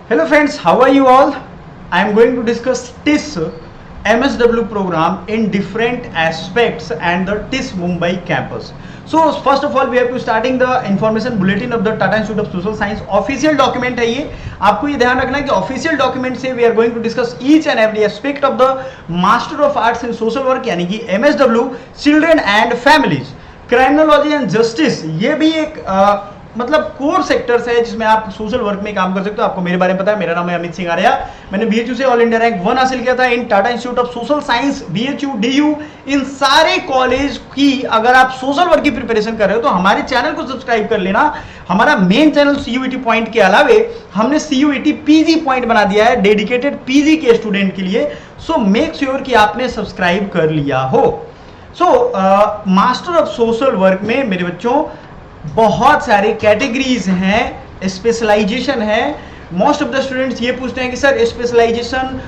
Hello friends, how are you all? I am going to discuss TIS MSW program in different aspects and the TIS Mumbai campus. So first of all we have to starting the information bulletin of the Tata Institute of Social Science official document है ये. आपको ये ध्यान रखना है कि official document से we are going to discuss each and every aspect of the Master of Arts in Social Work यानी कि MSW Children and Families. Criminology and justice ये भी एक मतलब कोर सेक्टर्स है जिसमें आप सोशल वर्क में काम कर सकते हो. आपको मेरे बारे में पता है, मेरा नाम है अमित सिंह आर्या. मैंने बीएचयू से ऑल इंडिया रैंक 1 हासिल किया था in Tata institute of social science, BHU, DU. इन सारे कॉलेज की अगर आप सोशल वर्क की प्रिपरेशन कर रहे हो तो हमारे चैनल को सब्सक्राइब कर लेना. हमारा मेन चैनल सीयूईटी पॉइंट के अलावे हमने सीयूईटी पीजी पॉइंट बना दिया है डेडिकेटेड पीजी के स्टूडेंट के लिए. सो मेक श्योर कि आपने सब्सक्राइब कर लिया हो. मास्टर ऑफ सोशल वर्क में मेरे बच्चों बहुत सारे कैटेगरीज हैं, स्पेशलाइजेशन है. मोस्ट ऑफ द स्टूडेंट्स ये पूछते हैं कि sir specialization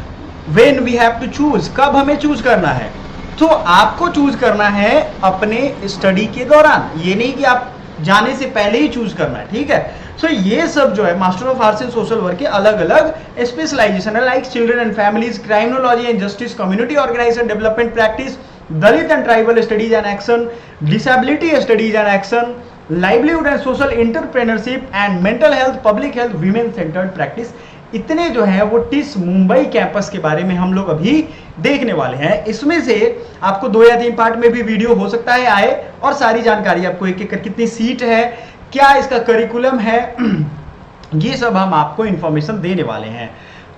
when we have to choose, कब हमें चूज करना है. तो आपको चूज करना है अपने स्टडी के दौरान, ये नहीं कि आप जाने से पहले ही चूज करना है. ठीक है. सो ये सब जो है master of arts in social work के अलग अलग स्पेशलाइजेशन है, like children and families, criminology and justice, community organisation development practice, Dalit and tribal studies and action, disability studies and action, livelihood and social entrepreneurship and mental health, public health, women centred practice. इतने जो है वो TISS Mumbai campus के बारे में हम लोग अभी देखने वाले हैं. इसमें से आपको 2 या 3 पार्ट में भी वीडियो हो सकता है आए, और सारी जानकारी आपको एक एक कर, कितनी सीट है, क्या इसका करिकुलम है, ये सब हम आपको इंफॉर्मेशन देने वाले हैं.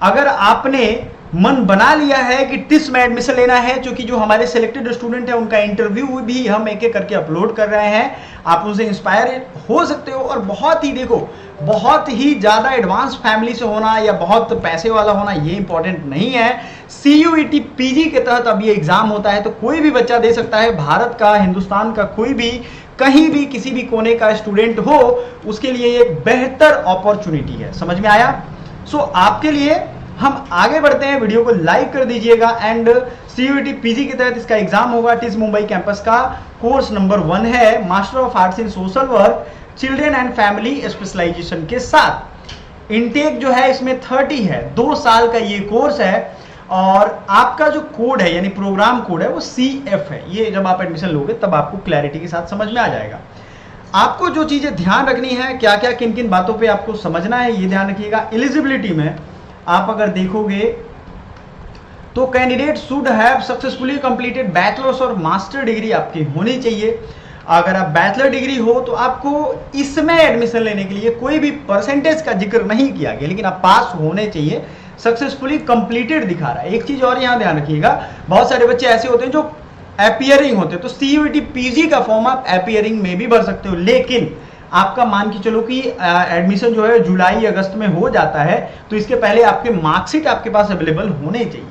अगर आपने मन बना लिया है कि टिस में एडमिशन लेना है, क्योंकि जो हमारे सिलेक्टेड स्टूडेंट है उनका इंटरव्यू भी हम एक एक करके अपलोड कर रहे हैं, आप उनसे इंस्पायर हो सकते हो. और बहुत ही देखो, बहुत ही ज़्यादा एडवांस फैमिली से होना या बहुत पैसे वाला होना ये इंपॉर्टेंट नहीं है. सीयूईटी पीजी के तहत अब ये एग्जाम होता है, तो कोई भी बच्चा दे सकता है. भारत का, हिंदुस्तान का कोई भी, कहीं भी, किसी भी कोने का स्टूडेंट हो, उसके लिए एक बेहतर अपॉर्चुनिटी है. समझ में आया? सो आपके लिए हम आगे बढ़ते हैं. वीडियो को लाइक कर दीजिएगा. एंड सीयूईटी पीजी के तहत इसका एग्जाम होगा. टिस मुंबई कैंपस का कोर्स नंबर 1 है, master of arts in social work, children and family specialization के साथ. इनटेक जो है इसमें 30 है, 2 साल का ये कोर्स है. और आपका जो कोड है यानी प्रोग्राम कोड है वो CF है. ये जब आप एडमिशन लोगे तब आपको क्लैरिटी के साथ समझ में आ जाएगा. आपको जो चीजें ध्यान रखनी है, क्या क्या किन किन बातों पे आपको समझना है, ये ध्यान रखिएगा. एलिजिबिलिटी में आप अगर देखोगे तो candidate should have successfully completed bachelors और मास्टर डिग्री आपकी होनी चाहिए. अगर आप बैचलर डिग्री हो तो आपको इसमें एडमिशन लेने के लिए कोई भी परसेंटेज का जिक्र नहीं किया गया, लेकिन आप पास होने चाहिए. सक्सेसफुली कंप्लीटेड दिखा रहा है. एक चीज और यहां ध्यान रखिएगा, बहुत सारे बच्चे ऐसे होते हैं जो अपीयरिंग होते हैं, तो सीयूईटी पीजी का फॉर्म आप अपीयरिंग में भी भर सकते हो. लेकिन आपका मान के चलो कि एडमिशन जो है जुलाई अगस्त में हो जाता है, तो इसके पहले आपके मार्कशीट आपके पास अवेलेबल होने चाहिए.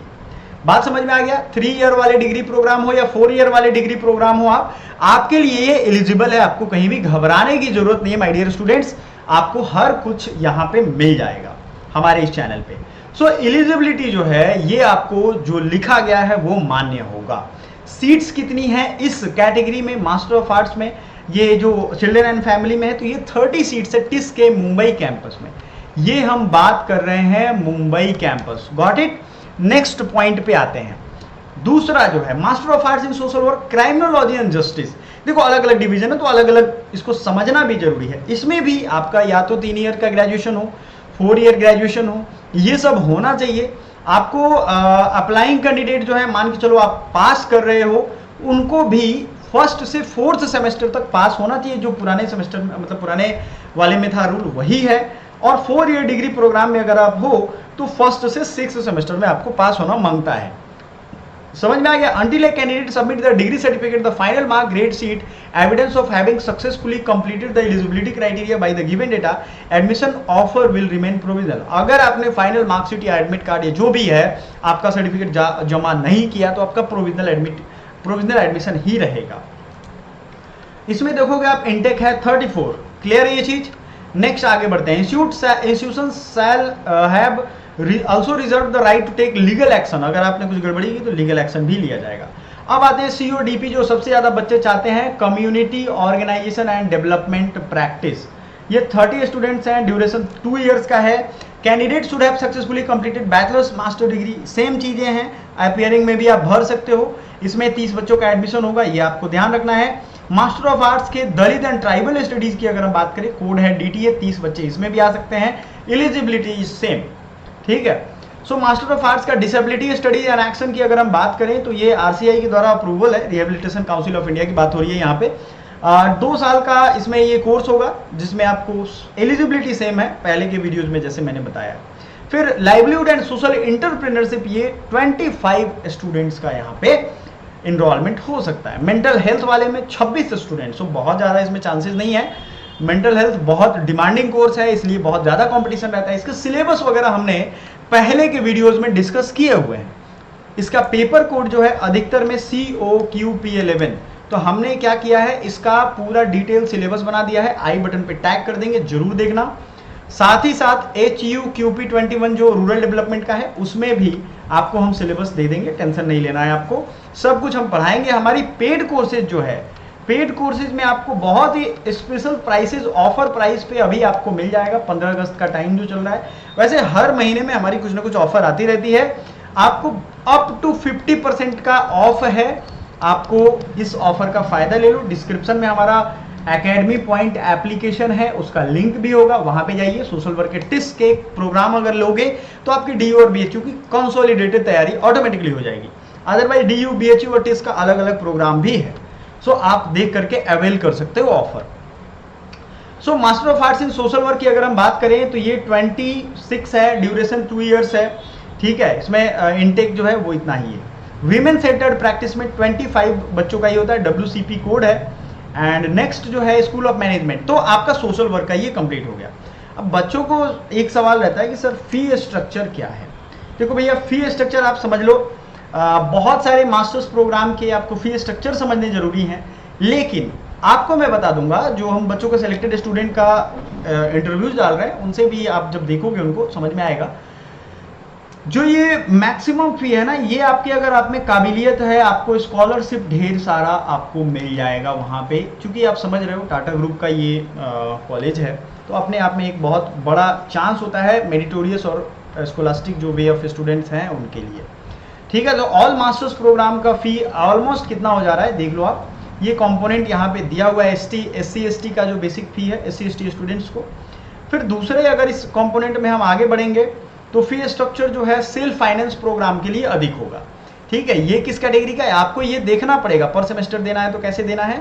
बात समझ में आ गया? 3 ईयर वाले डिग्री प्रोग्राम हो या 4 ईयर वाले डिग्री प्रोग्राम हो, आपके लिए ये एलिजिबल है. आपको कहीं भी घबराने की जरूरत नहीं है माय डियर स्टूडेंट्स. आपको हर कुछ यहाँ पे मिल जाएगा हमारे इस चैनल पे. सो एलिजिबिलिटी जो है ये आपको जो लिखा गया है वो मान्य होगा. सीट्स कितनी है इस कैटेगरी में मास्टर ऑफ आर्ट्स में, ये जो चिल्ड्रन एंड फैमिली में है, तो ये 30 सीट्स है टिस के मुंबई कैंपस में. ये हम बात कर रहे हैं Mumbai campus. Got it? Next point पे आते हैं. दूसरा जो है master of arts in social work, criminology and justice. देखो अलग अलग डिवीजन है तो अलग अलग इसको समझना भी जरूरी है. इसमें भी आपका या तो 3 ईयर का ग्रेजुएशन हो, 4 ईयर ग्रेजुएशन हो, ये सब होना चाहिए. आपको अप्लाइंग कैंडिडेट जो है, मान के चलो आप पास कर रहे हो, उनको भी 1st से 4th सेमेस्टर तक पास होना चाहिए. जो पुराने सेमेस्टर में मतलब पुराने वाले में था रूल वही है. और 4 ईयर डिग्री प्रोग्राम में अगर आप हो तो 1st से 6th सेमेस्टर में आपको पास होना मांगता है. समझ में आ गया? Until a candidate submit the degree certificate, the final mark, grade sheet, evidence of having successfully completed the eligibility criteria by the given data, admission offer will remain provisional. अगर आपने फाइनल मार्कशीट या admit card या जो भी है आपका certificate जमा नहीं किया तो आपका प्रोविजनल एडमिशन ही रहेगा. इसमें देखोगे आप इंटेक है 34. क्लियर है ये चीज? नेक्स्ट आगे बढ़ते हैं. Institution shall have also reserve the right to take legal action. अगर आपने कुछ गड़बड़ी की तो लीगल एक्शन भी लिया जाएगा. अब आते हैं CODP, जो सबसे ज्यादा बच्चे चाहते हैं, community organization and development practice. ये 30 स्टूडेंट्स हैं, ड्यूरेशन 2 इयर्स का है. Candidate should have successfully completed bachelors master degree, same चीजें हैं, अपियरिंग में भी आप भर सकते हो। इसमें 30 बच्चों का एडमिशन होगा, ये आपको ध्यान रखना है। मास्टर ऑफ आर्ट्स के दलित एंड ट्राइबल स्टडीज की अगर हम बात करें, कोड है DTA, 30 बच्चे इसमें भी आ सकते हैं, एलिजिबिलिटी इज सेम, ठीक है। सो मास्टर ऑफ आर्ट्स का डिसेबिलिटी स्टडीज एंड एक्शन की अगर हम बात करें तो ये RCI के द्वारा अप्रूवल है, रिहेबिलिटेशन काउंसिल ऑफ इंडिया की बात हो रही है यहाँ पे। 2 साल का इसमें ये कोर्स होगा जिसमें आपको एलिजिबिलिटी सेम है पहले के वीडियोज में जैसे मैंने बताया। फिर लाइवलीहुड एंड सोशल एंटरप्रेन्योरशिप, ये 25 स्टूडेंट्स का यहाँ पे इनरोलमेंट हो सकता है। मेंटल हेल्थ वाले में 26 स्टूडेंट्स, तो बहुत ज़्यादा इसमें चांसेस नहीं है। मेंटल हेल्थ बहुत डिमांडिंग कोर्स है, इसलिए बहुत ज़्यादा कंपटीशन रहता है। इसका सिलेबस वगैरह हमने पहले के वीडियोज में डिस्कस किए हुए हैं। इसका पेपर कोड जो है अधिकतर में COQP11, तो हमने क्या किया है, इसका पूरा डिटेल सिलेबस बना दिया है, आई बटन पे टैग कर देंगे, जरूर देखना। साथ ही साथ HUQP21 जो रूरल डेवलपमेंट का है, उसमें भी आपको हम सिलेबस दे देंगे, टेंशन नहीं लेना है आपको, सब कुछ हम पढ़ाएंगे। हमारी पेड कोर्सेज जो है, पेड कोर्सेज में आपको बहुत ही स्पेशल प्राइसेस, ऑफर प्राइस पे अभी आपको मिल जाएगा। 15 अगस्त का टाइम जो चल रहा है, वैसे हर महीने में हमारी कुछ ना कुछ ऑफर आती रहती है। आपको अप टू 50% का ऑफ है, आपको इस ऑफर का फायदा ले लो। डिस्क्रिप्शन में हमारा एकेडमी पॉइंट एप्लीकेशन है, उसका लिंक भी होगा, वहां पे जाइए। सोशल वर्क के टिस के प्रोग्राम अगर लोगे तो आपकी DU और BHU की कंसोलिडेटेड तैयारी ऑटोमेटिकली हो जाएगी। अदरवाइज DU, BHU और टिस का अलग अलग प्रोग्राम भी है, सो आप देख करके अवेल कर सकते हो offer. So master of arts in social work की अगर हम बात करें तो ये 26 है, ड्यूरेशन 2 इयर्स है, ठीक है। इसमें इनटेक जो है वो इतना ही है। वीमेन सेंटर्ड प्रैक्टिस में 25 बच्चों का ही होता है, WCP कोड है। एंड नेक्स्ट जो है स्कूल ऑफ मैनेजमेंट, तो आपका सोशल वर्क का ये कंप्लीट हो गया। अब बच्चों को एक सवाल रहता है कि सर फी स्ट्रक्चर क्या है। देखो भैया, फी स्ट्रक्चर आप समझ लो, बहुत सारे मास्टर्स प्रोग्राम के आपको फी स्ट्रक्चर समझने जरूरी हैं, लेकिन आपको मैं बता दूंगा, जो हम बच्चों का सिलेक्टेड स्टूडेंट का इंटरव्यूज डाल रहे हैं उनसे भी आप जब देखोगे उनको समझ में आएगा। जो ये मैक्सिमम फी है ना, ये आपकी अगर आप में काबिलियत है, आपको स्कॉलरशिप ढेर सारा आपको मिल जाएगा वहाँ पे, क्योंकि आप समझ रहे हो टाटा ग्रुप का ये कॉलेज है, तो अपने आप में एक बहुत बड़ा चांस होता है मेरिटोरियस और स्कॉलास्टिक जो वे ऑफ स्टूडेंट्स हैं उनके लिए, ठीक है। तो ऑल मास्टर्स प्रोग्राम का फी ऑलमोस्ट कितना हो जा रहा है देख लो आप, ये कंपोनेंट यहाँ पे दिया हुआ है। SC/ST का जो बेसिक फी है SC/ST स्टूडेंट्स को। फिर दूसरे अगर इस कंपोनेंट में हम आगे बढ़ेंगे तो फी स्ट्रक्चर जो है सेल्फ फाइनेंस प्रोग्राम के लिए अधिक होगा, ठीक है। ये किस कैटेगरी का है आपको ये देखना पड़ेगा, पर सेमेस्टर देना है तो कैसे देना है,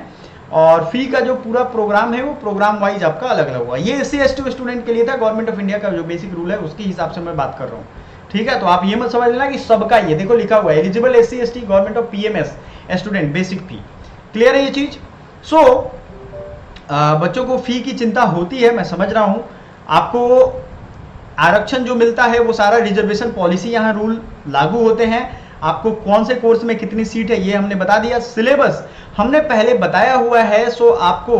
और फी का जो पूरा प्रोग्राम है वो प्रोग्राम वाइज आपका अलग अलग होगा। ये SC/ST स्टूडेंट के लिए था, गवर्नमेंट ऑफ इंडिया का जो बेसिक रूल है उसके हिसाब से मैं बात कर रहा हूँ, ठीक है। तो आप ये मत समझ लेना कि सबका, ये देखो लिखा हुआ है eligible SC/ST government of PMS student basic fee, clear है ये चीज। सो बच्चों को फी की चिंता होती है, मैं समझ रहा हूं। आपको आरक्षण जो मिलता है वो सारा रिजर्वेशन पॉलिसी यहाँ रूल लागू होते हैं। आपको कौन से कोर्स में कितनी सीट है ये हमने बता दिया, सिलेबस हमने पहले बताया हुआ है। सो आपको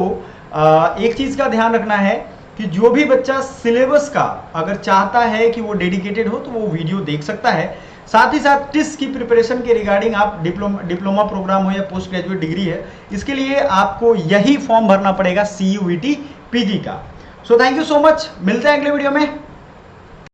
एक चीज का ध्यान रखना है कि जो भी बच्चा सिलेबस का अगर चाहता है कि वो डेडिकेटेड हो तो वो वीडियो देख सकता है। साथ ही साथ टिस की प्रिपरेशन के रिगार्डिंग आप डिप्लोमा प्रोग्राम हो या पोस्ट ग्रेजुएट डिग्री है, इसके लिए आपको यही फॉर्म भरना पड़ेगा CUET PG का। So thank you so much, मिलते हैं अगले वीडियो में।